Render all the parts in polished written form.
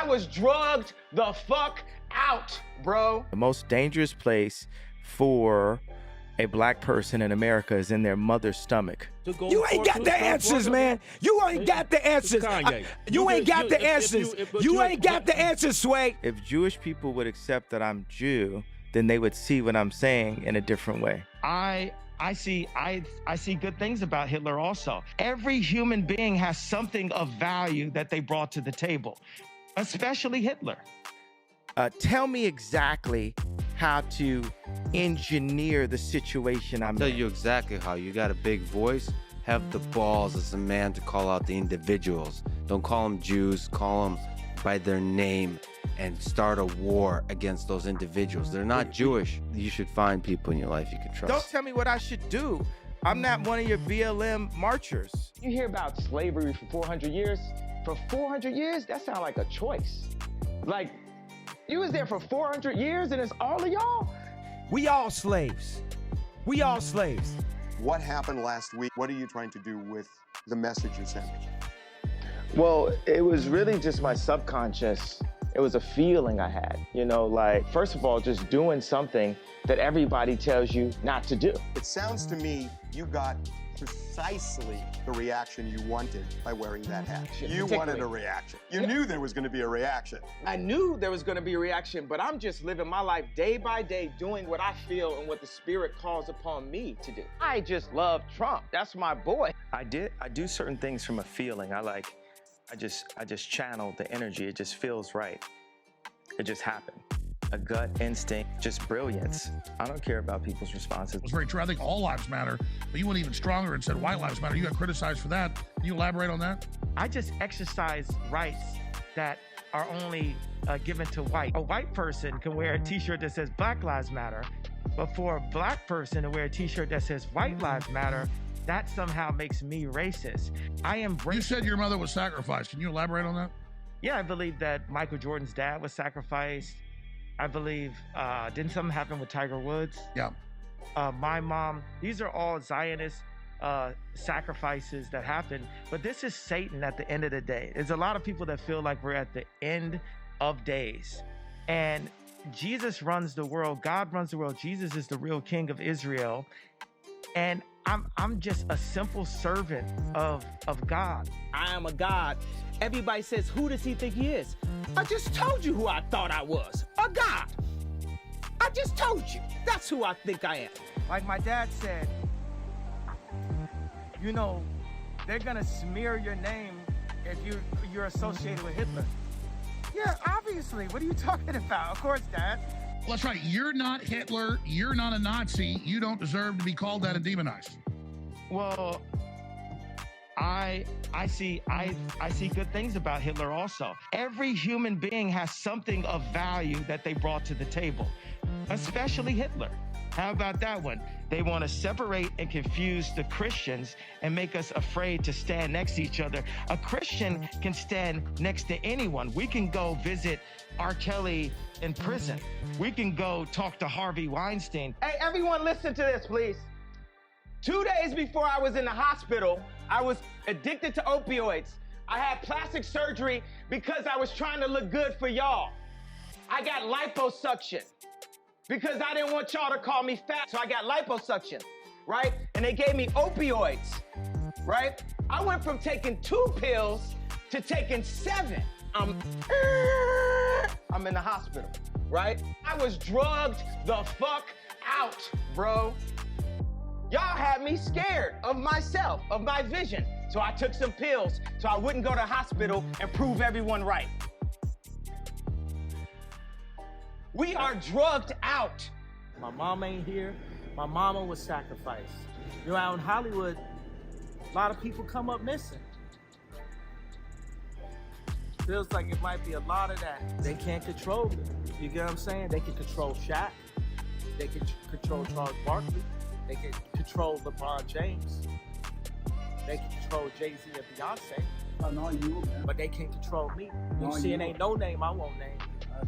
I was drugged the fuck out, bro. The most dangerous place for a black person in America is in their mother's stomach. You ain't got the answers, man. You ain't got the answers. You ain't got the answers. You ain't got the answers, Sway. If Jewish people would accept that I'm Jew, then they would see what I'm saying in a different way. I see good things about Hitler also. Every human being has something of value that they brought to the table, especially Hitler. Tell me exactly how to engineer the situation I'm in. I'll tell you exactly how. You got a big voice, have the balls as a man to call out the individuals. Don't call them Jews, call them by their name and start a war against those individuals. They're not Jewish. You should find people in your life you can trust. Don't tell me what I should do. I'm not one of your BLM marchers. You hear about slavery for 400 years? For 400 years, that sounds like a choice. Like, you was there for 400 years and it's all of y'all? We all slaves. We all slaves. What happened last week? What are you trying to do with the message you sent? Well, it was really just my subconscious. It was a feeling I had, you know, like, first of all, just doing something that everybody tells you not to do. It sounds to me you got precisely the reaction you wanted by wearing that hat. You wanted a reaction. You knew there was going to be a reaction. I knew there was going to be a reaction, but I'm just living my life day by day, doing what I feel and what the Spirit calls upon me to do. I just love Trump. That's my boy. I do certain things from a feeling. I just channel the energy. It just feels right. It just happened. A gut instinct, just brilliance. I don't care about people's responses. It was very true. I think all lives matter, but you went even stronger and said white lives matter. You got criticized for that. Can you elaborate on that? I just exercise rights that are only given to white. A white person can wear a t-shirt that says Black Lives Matter, but for a black person to wear a t-shirt that says White Lives Matter, that somehow makes me racist. You said your mother was sacrificed. Can you elaborate on that? Yeah, I believe that Michael Jordan's dad was sacrificed. I believe, didn't something happen with Tiger Woods? Yeah. My mom, these are all Zionist sacrifices that happen, but this is Satan at the end of the day. There's a lot of people that feel like we're at the end of days. And Jesus runs the world. God runs the world. Jesus is the real king of Israel. And I'm just a simple servant of God. I am a God. Everybody says, who does he think he is? I just told you who I thought I was, a God. I just told you. That's who I think I am. Like my dad said, you know, they're gonna smear your name if you're associated with Hitler. Yeah, obviously. What are you talking about? Of course, Dad. Well, that's right. You're not Hitler. You're not a Nazi. You don't deserve to be called that and demonized. Well, I see good things about Hitler also. Every human being has something of value that they brought to the table, especially Hitler. How about that one? They want to separate and confuse the Christians and make us afraid to stand next to each other. A Christian can stand next to anyone. We can go visit R. Kelly in prison. We can go talk to Harvey Weinstein. Hey, everyone listen to this, please. 2 days before I was in the hospital, I was addicted to opioids. I had plastic surgery because I was trying to look good for y'all. I got liposuction because I didn't want y'all to call me fat, so I got liposuction, right? And they gave me opioids, right? I went from taking 2 pills to taking 7. I'm in the hospital, right? I was drugged the fuck out, bro. Y'all had me scared of myself, of my vision. So I took some pills so I wouldn't go to hospital and prove everyone right. We are drugged out. My mom ain't here. My mama was sacrificed. You know, out in Hollywood, a lot of people come up missing. Feels like it might be a lot of that. They can't control it. You get what I'm saying? They can control Shaq. They can control Charles Barkley. They can control LeBron James. They can control Jay-Z and Beyonce. Oh, no, you, man. But they can't control me. You see, it ain't no name I won't name.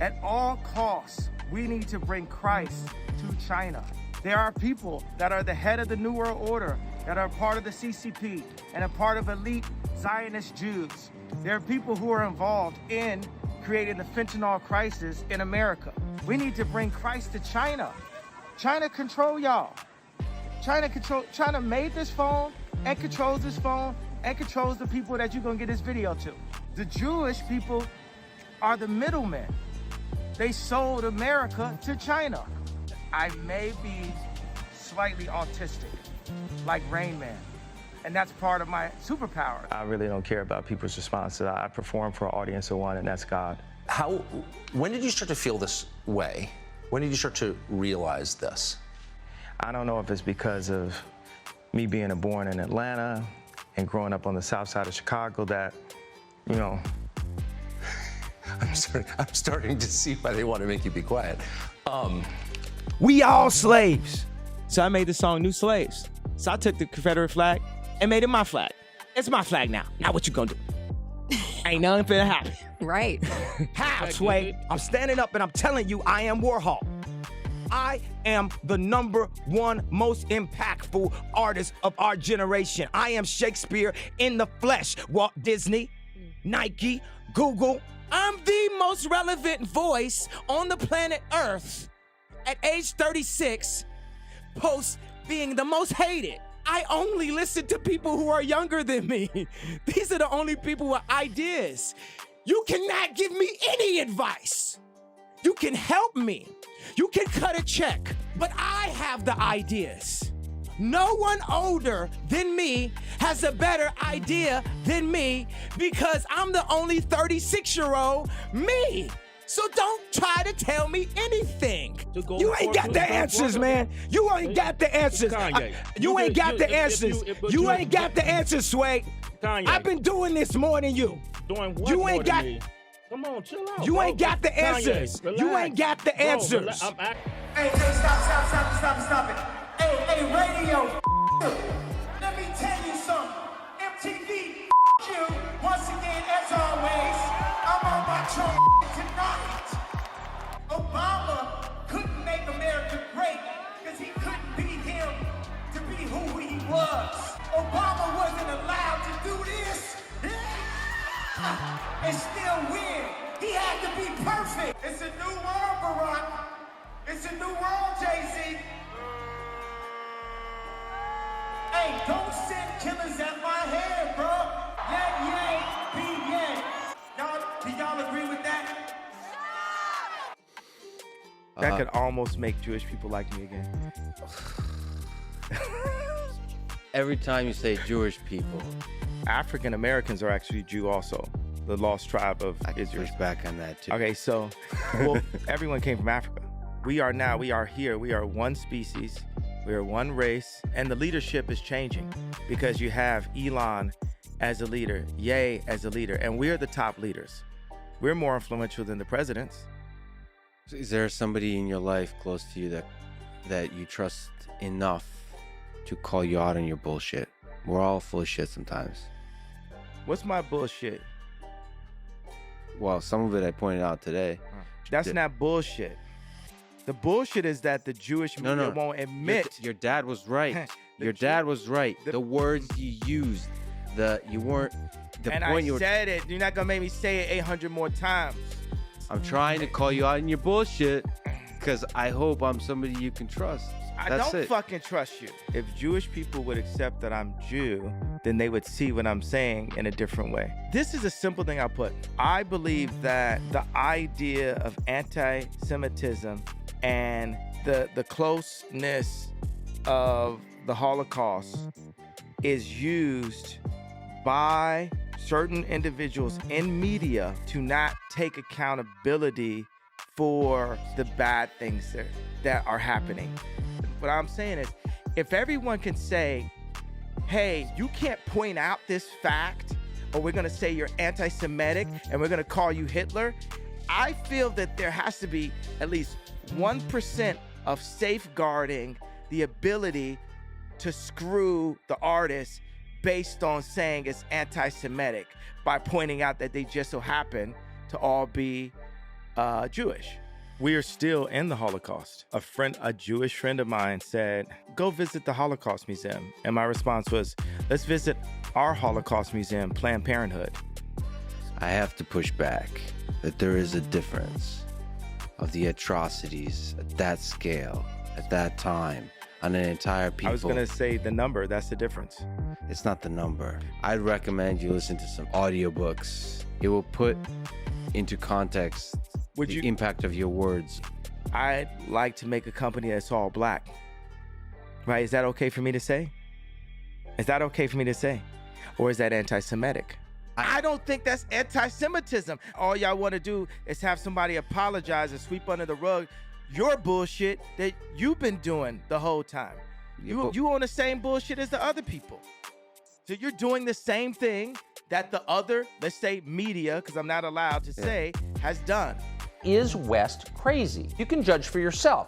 At all costs, we need to bring Christ to China. There are people that are the head of the New World Order, that are part of the CCP, and a part of elite Zionist Jews. There are people who are involved in creating the fentanyl crisis in America. We need to bring Christ to China. China control y'all. China made this phone and controls this phone and controls the people that you're gonna get this video to. The Jewish people are the middlemen. They sold America to China. I may be slightly autistic, like Rain Man, and that's part of my superpower. I really don't care about people's responses. I perform for an audience of one, and that's God. When did you start to feel this way? When did you start to realize this? I don't know if it's because of me being born in Atlanta and growing up on the south side of Chicago that, you know. I'm starting to see why they want to make you be quiet. We all slaves. So I made the song New Slaves. So I took the Confederate flag and made it my flag. It's my flag now. Now what you gonna do? Ain't nothing finna happen. Right. How, Sway? I'm standing up and I'm telling you I am Warhol. I am the #1 most impactful artist of our generation. I am Shakespeare in the flesh. Walt Disney, Nike, Google. I'm the most relevant voice on the planet Earth at age 36, post being the most hated. I only listen to people who are younger than me. These are the only people with ideas. You cannot give me any advice. You can help me. You can cut a check, but I have the ideas. No one older than me has a better idea than me because I'm the only 36-year-old me. So don't try to tell me anything. You ain't got the answers, man. You ain't got the answers. You ain't got the answers. You ain't got the answers, Sway. I've been doing this more than you. Doing what? You ain't got. Come on, chill out. You bro. ain't got the answers. Kanye, You ain't got the answers. Hey, stop it. Hey, radio, let me tell you something. MTV, you. Once again, as always, I'm on my throne tonight. Obama couldn't make America great because he couldn't be him to be who he was. Obama wasn't allowed to do this and still win. He had to be perfect. It's a new world, Barack. It's a new world, Jay-Z. Hey, don't send killers at my head, bro. Let Ye be Ye. Do y'all agree with that? That could almost make Jewish people like me again. Every time you say Jewish people, African Americans are actually Jew also. The lost tribe of I can Israel. push back on that too. Okay, so well, everyone came from Africa. We are here. We are one species. We are one race, and the leadership is changing because you have Elon as a leader, Ye as a leader, and we're the top leaders. We're more influential than the presidents. Is there somebody in your life close to you that you trust enough to call you out on your bullshit? We're all full of shit sometimes. What's my bullshit? Well, some of it I pointed out today. That's not bullshit. The bullshit is that the Jewish media won't admit. Your dad was right. Your dad was right. The words you used, you weren't. And I said it. You're not gonna make me say it 800 more times. I'm trying to call you out on your bullshit because I hope I'm somebody you can trust. I don't fucking trust you. If Jewish people would accept that I'm Jew, then they would see what I'm saying in a different way. This is a simple thing I'll put. I believe that the idea of anti-Semitism and the closeness of the Holocaust is used by certain individuals in media to not take accountability for the bad things that are happening. What I'm saying is, if everyone can say, hey, you can't point out this fact, or we're gonna say you're anti-Semitic and we're gonna call you Hitler, I feel that there has to be at least 1% of safeguarding the ability to screw the artist based on saying it's anti-Semitic by pointing out that they just so happen to all be Jewish. We are still in the Holocaust. A Jewish friend of mine said, go visit the Holocaust Museum. And my response was, let's visit our Holocaust museum, Planned Parenthood. I have to push back that there is a difference of the atrocities at that scale, at that time, on an entire people. I was gonna say the number, that's the difference. It's not the number. I'd recommend you listen to some audiobooks. It will put into context the impact of your words. I'd like to make a company that's all black. Right? Is that okay for me to say? Is that okay for me to say? Or is that anti-Semitic? I don't think that's anti-Semitism. All y'all want to do is have somebody apologize and sweep under the rug your bullshit that you've been doing the whole time. You on the same bullshit as the other people. So you're doing the same thing that the other, let's say media, because I'm not allowed to say, has done. Is West crazy? You can judge for yourself.